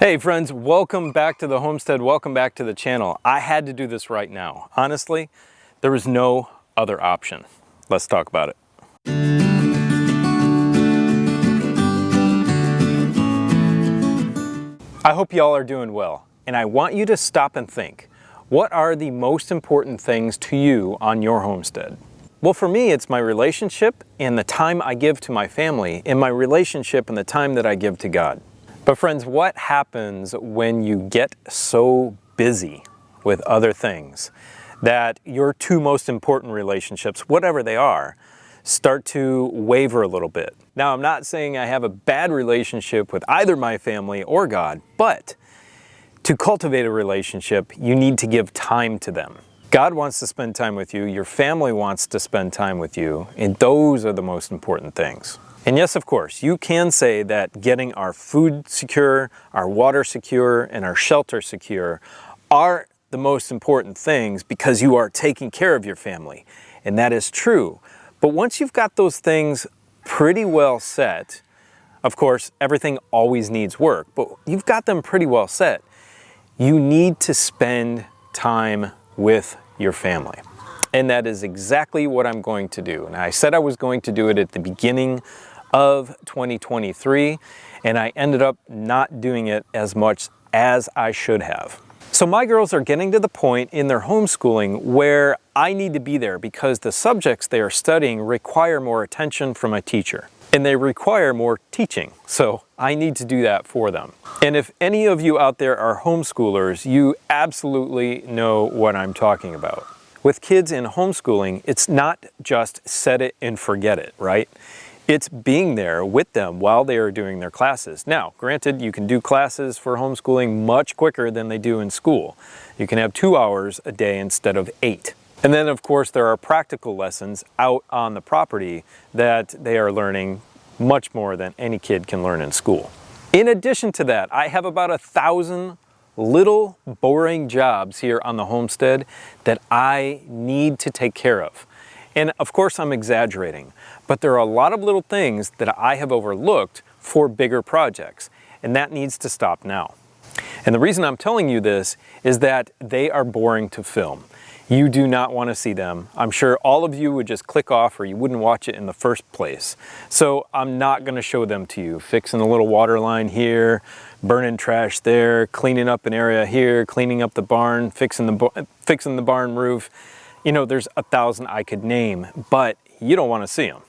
Hey friends, welcome back to the Homestead, welcome back to the channel. I had to do this right now. Honestly, there was no other option. Let's talk about it. I hope y'all are doing well, and I want you to stop and think. What are the most important things to you on your homestead? Well, for me, it's my relationship and the time I give to my family, and my relationship and the time that I give to God. But friends, what happens when you get so busy with other things that your two most important relationships, whatever they are, start to waver a little bit? Now, I'm not saying I have a bad relationship with either my family or God, but to cultivate a relationship, you need to give time to them. God wants to spend time with you, your family wants to spend time with you, and those are the most important things. And yes, of course, you can say that getting our food secure, our water secure, and our shelter secure are the most important things because you are taking care of your family. And that is true. But once you've got those things pretty well set, of course, everything always needs work, but you've got them pretty well set, you need to spend time with your family. And that is exactly what I'm going to do. And I said I was going to do it at the beginning of 2023, and I ended up not doing it as much as I should have. So my girls are getting to the point in their homeschooling where I need to be there because the subjects they are studying require more attention from a teacher, and they require more teaching. So I need to do that for them. And if any of you out there are homeschoolers, you absolutely know what I'm talking about. With kids in homeschooling, it's not just set it and forget it, right? It's being there with them while they are doing their classes. Now, granted, you can do classes for homeschooling much quicker than they do in school. You can have 2 hours a day instead of 8. And then, of course, there are practical lessons out on the property that they are learning much more than any kid can learn in school. In addition to that, I have about 1,000 little boring jobs here on the homestead that I need to take care of. And of course I'm exaggerating, but there are a lot of little things that I have overlooked for bigger projects, and that needs to stop now. And the reason I'm telling you this is that they are boring to film. You do not want to see them. I'm sure all of you would just click off or you wouldn't watch it in the first place. So I'm not going to show them to you. Fixing a little water line here, burning trash there, cleaning up an area here, cleaning up the barn, fixing the barn roof. You know, there's 1,000 I could name, but you don't want to see them.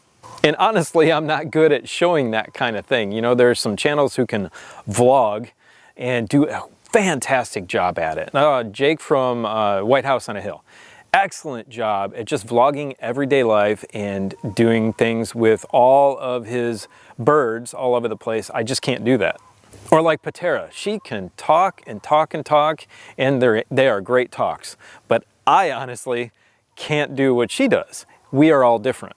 And honestly, I'm not good at showing that kind of thing. You know, there's some channels who can vlog and do a fantastic job at it. Jake from White House on a Hill. Excellent job at just vlogging everyday life and doing things with all of his birds all over the place. I just can't do that. Or like Patera, she can talk and talk and talk, and they are great talks. But I honestly can't do what she does. We are all different.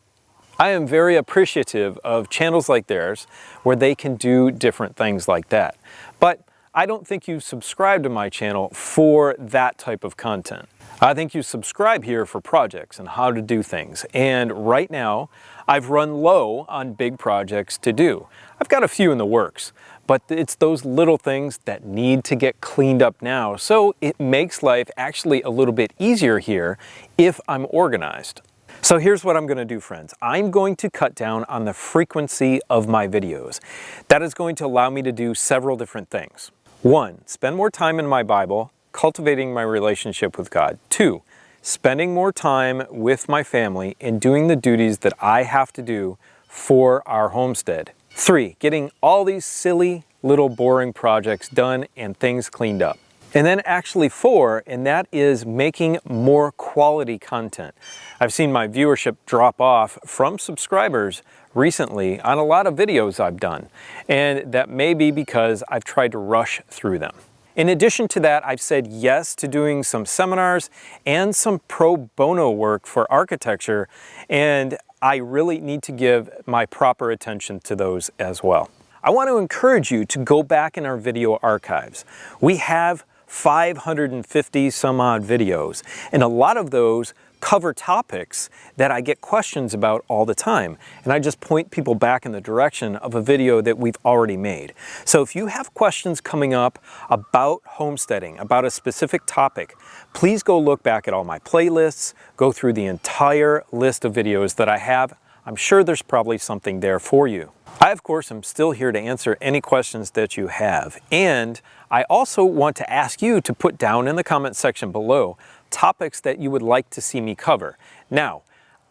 I am very appreciative of channels like theirs where they can do different things like that. But I don't think you subscribe to my channel for that type of content. I think you subscribe here for projects and how to do things. And right now, I've run low on big projects to do. I've got a few in the works, but it's those little things that need to get cleaned up now. So it makes life actually a little bit easier here if I'm organized. So here's what I'm going to do, friends. I'm going to cut down on the frequency of my videos. That is going to allow me to do several different things. 1, spend more time in my Bible, cultivating my relationship with God. 2, spending more time with my family and doing the duties that I have to do for our homestead. 3, getting all these silly little boring projects done and things cleaned up. And then actually 4, and that is making more quality content. I've seen my viewership drop off from subscribers recently on a lot of videos I've done, and that may be because I've tried to rush through them. In addition to that, I've said yes to doing some seminars and some pro bono work for architecture, and I really need to give my proper attention to those as well. I want to encourage you to go back in our video archives. We have 550 some odd videos, and a lot of those cover topics that I get questions about all the time, and I just point people back in the direction of a video that we've already made. So if you have questions coming up about homesteading, about a specific topic, please go look back at all my playlists, go through the entire list of videos that I have. I'm sure there's probably something there for you. I, of course, am still here to answer any questions that you have, and I also want to ask you to put down in the comment section below topics that you would like to see me cover. Now,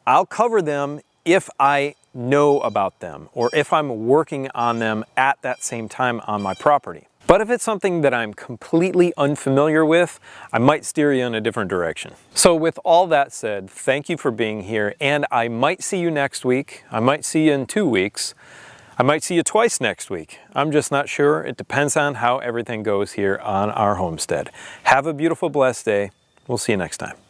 I'll cover them if I know about them or if I'm working on them at that same time on my property. But if it's something that I'm completely unfamiliar with, I might steer you in a different direction. So with all that said, thank you for being here, and I might see you next week. I might see you in 2 weeks. I might see you twice next week. I'm just not sure. It depends on how everything goes here on our homestead. Have a beautiful, blessed day. We'll see you next time.